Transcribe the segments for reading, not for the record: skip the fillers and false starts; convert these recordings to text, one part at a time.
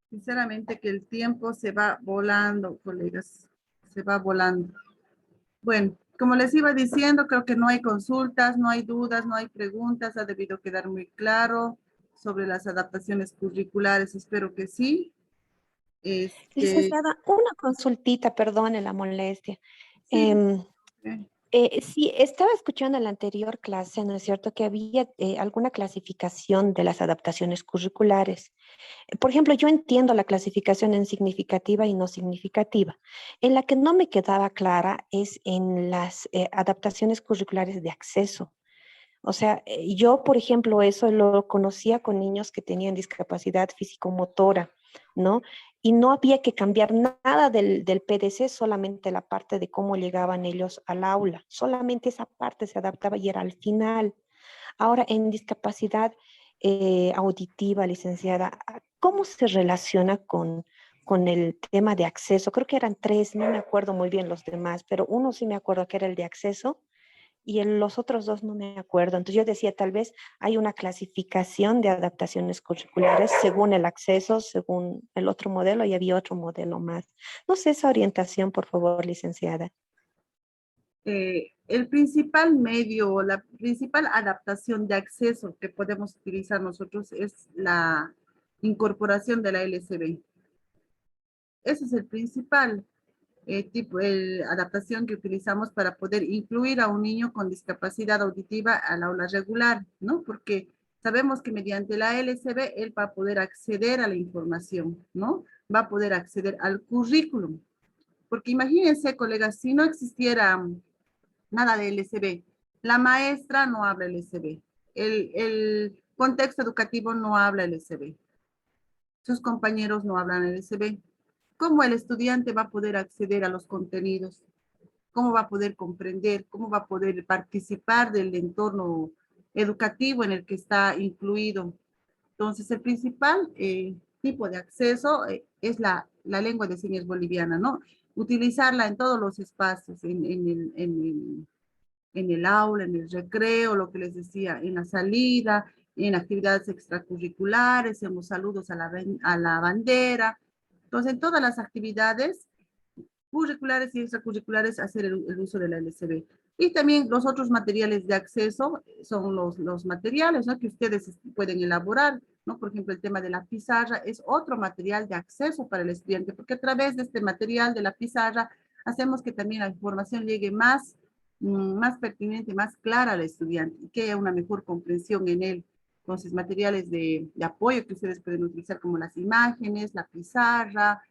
Sinceramente que el tiempo se va volando, colegas, se va volando. Bueno, como les iba diciendo, creo que no hay consultas, no hay dudas, no hay preguntas, ha debido quedar muy claro sobre las adaptaciones curriculares, espero que sí. Este, Licenciada, una consultita, perdone la molestia. sí, Em, eh, sí, estaba escuchando en la anterior clase, ¿no es cierto?, que había alguna clasificación de las adaptaciones curriculares. Por ejemplo, yo entiendo la clasificación en significativa y no significativa. En la que no me quedaba clara es en las adaptaciones curriculares de acceso. O sea, yo, por ejemplo, eso lo conocía con niños que tenían discapacidad físico-motora, ¿no? Y no había que cambiar nada del PDC, solamente la parte de cómo llegaban ellos al aula. Solamente esa parte se adaptaba y era al final. Ahora, en discapacidad auditiva, licenciada, ¿cómo se relaciona con el tema de acceso? Creo que eran tres, no me acuerdo muy bien los demás, pero uno sí me acuerdo que era el de acceso y en los otros dos no me acuerdo. Entonces yo decía, tal vez hay una clasificación de adaptaciones curriculares según el acceso, según el otro modelo y había otro modelo más. No sé esa orientación, por favor, licenciada. el principal medio, la principal adaptación de acceso que podemos utilizar nosotros es la incorporación de la LCD. Ese es el principal tipo de adaptación que utilizamos para poder incluir a un niño con discapacidad auditiva al aula regular, ¿no? Porque sabemos que mediante la LCB él va a poder acceder a la información, ¿no? Va a poder acceder al currículum. Porque imagínense, colegas, si no existiera nada de LCB, la maestra no habla LCB, el contexto educativo no habla LCB, sus compañeros no hablan LCB. ¿Cómo el estudiante va a poder acceder a los contenidos? ¿Cómo va a poder comprender? ¿Cómo va a poder participar del entorno educativo en el que está incluido? Entonces, el principal tipo de acceso es la lengua de señas boliviana, ¿no? Utilizarla en todos los espacios, en el aula, en el recreo, lo que les decía, en la salida, en actividades extracurriculares, en los saludos a la bandera. Entonces, en todas las actividades curriculares y extracurriculares, hacer el uso de la LCB. Y también los otros materiales de acceso son los materiales, ¿no?, que ustedes pueden elaborar, ¿no? Por ejemplo, el tema de la pizarra es otro material de acceso para el estudiante, porque a través de este material de la pizarra hacemos que también la información llegue más pertinente, más clara al estudiante y que haya una mejor comprensión en él. Entonces, materiales de apoyo que ustedes pueden utilizar como las imágenes, la pizarra,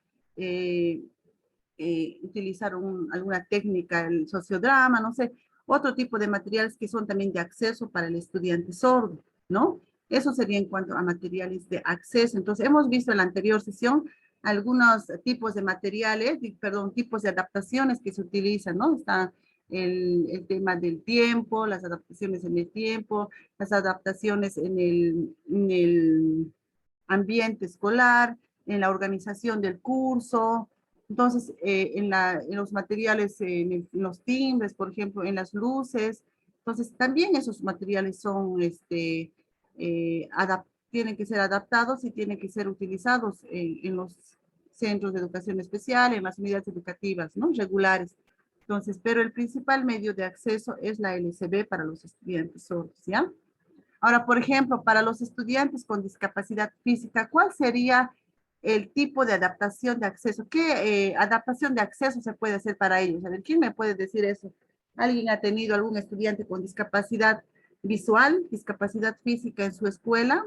utilizar alguna técnica, el sociodrama, no sé, otro tipo de materiales que son también de acceso para el estudiante sordo, ¿no? Eso sería en cuanto a materiales de acceso. Entonces, hemos visto en la anterior sesión algunos tipos de materiales, perdón, tipos de adaptaciones que se utilizan, ¿no? Está el tema del tiempo, las adaptaciones en el tiempo, las adaptaciones en el ambiente escolar, en la organización del curso. Entonces, en los materiales, en los timbres, por ejemplo, en las luces. Entonces, también esos materiales son, tienen que ser adaptados y tienen que ser utilizados en los centros de educación especial, en las unidades educativas, ¿no?, regulares. Entonces, pero el principal medio de acceso es la LCB para los estudiantes sordos, ¿ya? Ahora, por ejemplo, para los estudiantes con discapacidad física, ¿cuál sería el tipo de adaptación de acceso? ¿Qué adaptación de acceso se puede hacer para ellos? A ver, ¿quién me puede decir eso? ¿Alguien ha tenido algún estudiante con discapacidad visual, discapacidad física en su escuela?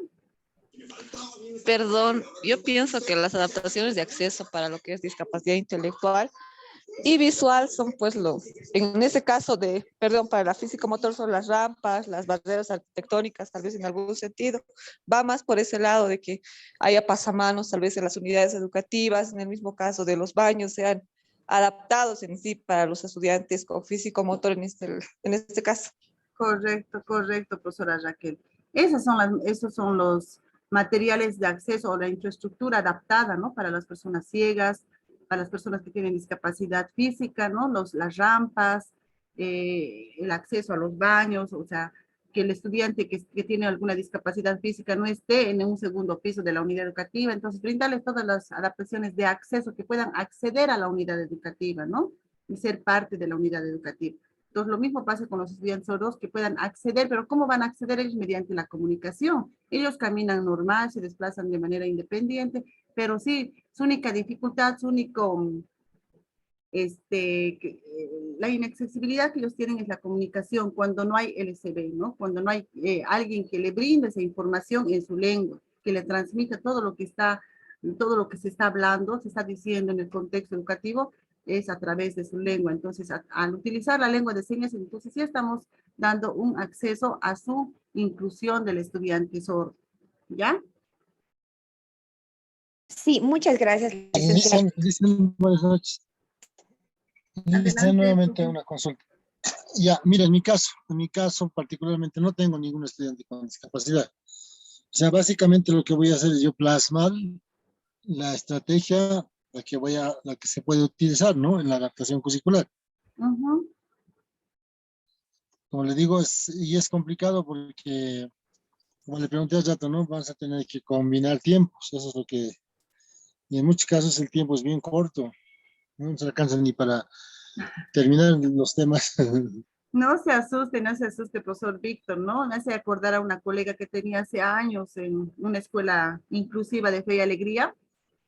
Perdón, yo pienso que las adaptaciones de acceso para lo que es discapacidad intelectual y visual son pues en ese caso perdón, para la físico-motor son las rampas, las barreras arquitectónicas, tal vez en algún sentido, va más por ese lado de que haya pasamanos, tal vez en las unidades educativas, en el mismo caso de los baños, sean adaptados en sí para los estudiantes con físico-motor en este caso. Correcto, correcto, profesora Raquel. Esos son los materiales de acceso o la infraestructura adaptada, ¿no? Para las personas ciegas, para las personas que tienen discapacidad física, ¿no? Las rampas, el acceso a los baños, o sea, que el estudiante que tiene alguna discapacidad física no esté en un segundo piso de la unidad educativa. Entonces, brindarles todas las adaptaciones de acceso que puedan acceder a la unidad educativa, ¿no? Y ser parte de la unidad educativa. Entonces, lo mismo pasa con los estudiantes sordos que puedan acceder, pero ¿cómo van a acceder ellos? Mediante la comunicación. Ellos caminan normal, se desplazan de manera independiente, pero sí, su única dificultad, su único, la inaccesibilidad que ellos tienen es la comunicación cuando no hay LCB, ¿no? Cuando no hay alguien que le brinde esa información en su lengua, que le transmita todo lo que se está hablando, se está diciendo en el contexto educativo, es a través de su lengua. Entonces, al utilizar la lengua de señas, entonces sí estamos dando un acceso a su inclusión del estudiante sordo, ¿ya? Sí, muchas gracias, licenciada. Buenas noches. Adelante, Nuevamente profe. una consulta. Ya, mira, en mi caso particularmente no tengo ningún estudiante con discapacidad. O sea, básicamente lo que voy a hacer es yo plasmar la estrategia, la que se puede utilizar, ¿no? En la adaptación curricular. Ujú. Como le digo, es complicado porque, como le pregunté hace rato, ¿no? Vamos a tener que combinar tiempos, eso es lo que, y en muchos casos el tiempo es bien corto, no se alcanza ni para terminar los temas. No se asuste, profesor Víctor, ¿no? Me hace acordar a una colega que tenía hace años en una escuela inclusiva de Fe y Alegría,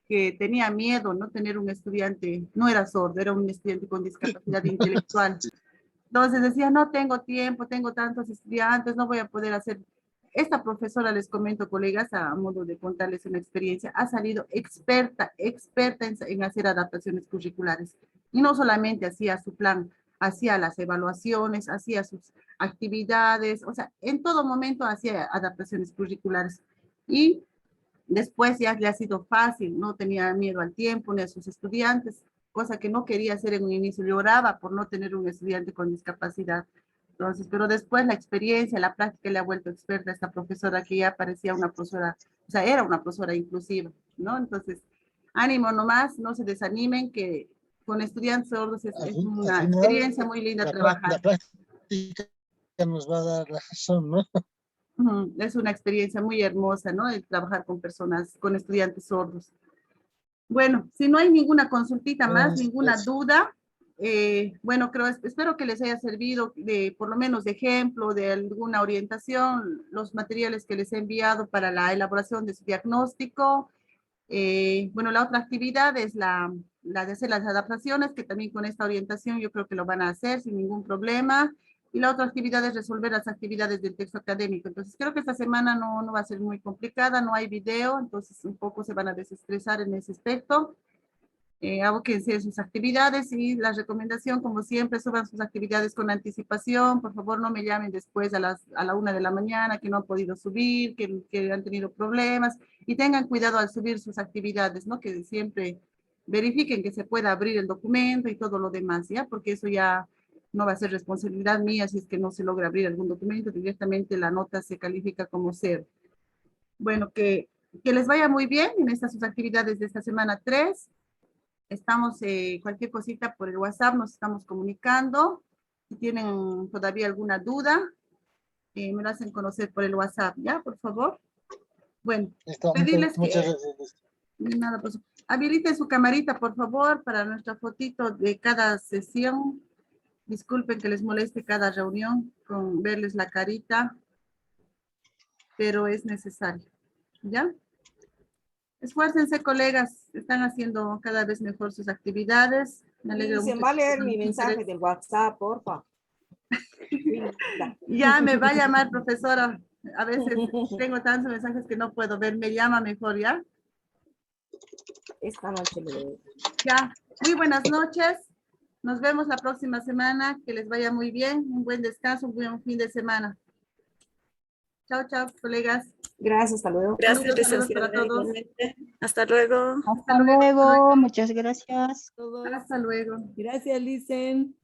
que tenía miedo, ¿no? Tener un estudiante, no era sordo, era un estudiante con discapacidad intelectual. Entonces decía, no tengo tiempo, tengo tantos estudiantes, no voy a poder hacer. Esta profesora, les comento, colegas, a modo de contarles una experiencia, ha salido experta en hacer adaptaciones curriculares. Y no solamente hacía su plan, hacía las evaluaciones, hacía sus actividades, o sea, en todo momento hacía adaptaciones curriculares. Y después ya le ha sido fácil, no tenía miedo al tiempo ni a sus estudiantes, cosa que no quería hacer en un inicio, lloraba por no tener un estudiante con discapacidad. Entonces, pero después la experiencia, la práctica le ha vuelto experta a esta profesora que ya parecía una profesora, o sea, era una profesora inclusiva, ¿no? Entonces, ánimo nomás, no se desanimen, que con estudiantes sordos es Al una final, experiencia muy linda la trabajar. práctica nos va a dar la razón, ¿no? Es una experiencia muy hermosa, ¿no? El trabajar con personas, con estudiantes sordos. Bueno, si no hay ninguna consultita más, ninguna duda, bueno, espero que les haya servido por lo menos de ejemplo, de alguna orientación, los materiales que les he enviado para la elaboración de su diagnóstico. Bueno, la otra actividad es la de hacer las adaptaciones, que también con esta orientación yo creo que lo van a hacer sin ningún problema. Y la otra actividad es resolver las actividades del texto académico. Entonces, creo que esta semana no va a ser muy complicada, no hay video, entonces un poco se van a desestresar en ese aspecto. Abóquense en sus actividades y la recomendación, como siempre, suban sus actividades con anticipación. Por favor, no me llamen después a la 1 de la mañana que no han podido subir, que han tenido problemas. Y tengan cuidado al subir sus actividades, ¿no? Que siempre verifiquen que se pueda abrir el documento y todo lo demás, ¿ya? Porque eso ya no va a ser responsabilidad mía si es que no se logra abrir algún documento. Directamente la nota se califica como cero. Bueno, que les vaya muy bien en estas sus actividades de esta semana 3. Estamos, cualquier cosita por el WhatsApp, nos estamos comunicando. Si tienen todavía alguna duda, me lo hacen conocer por el WhatsApp, ¿ya? Por favor. Bueno, Listo, pedirles muchas que, gracias. nada, pues, habiliten su camarita, por favor, para nuestra fotito de cada sesión. Disculpen que les moleste cada reunión con verles la carita, pero es necesario, ¿ya? Esfuércense, colegas, están haciendo cada vez mejor sus actividades. Me alegro Se mucho. va a que leer tengan mi mucho mensaje interés. del WhatsApp, porfa. Ya me va a llamar, profesora. A veces tengo tantos mensajes que no puedo ver. Me llama mejor, ¿ya? Esta noche le leo. Ya. Muy buenas noches. Nos vemos la próxima semana. Que les vaya muy bien. Un buen descanso, un buen fin de semana. Chao, chao, colegas. Gracias, hasta luego. Saludos, saludos para todos. Hasta luego. Hasta luego. Muchas gracias. Todos. Hasta luego. Gracias, Licen.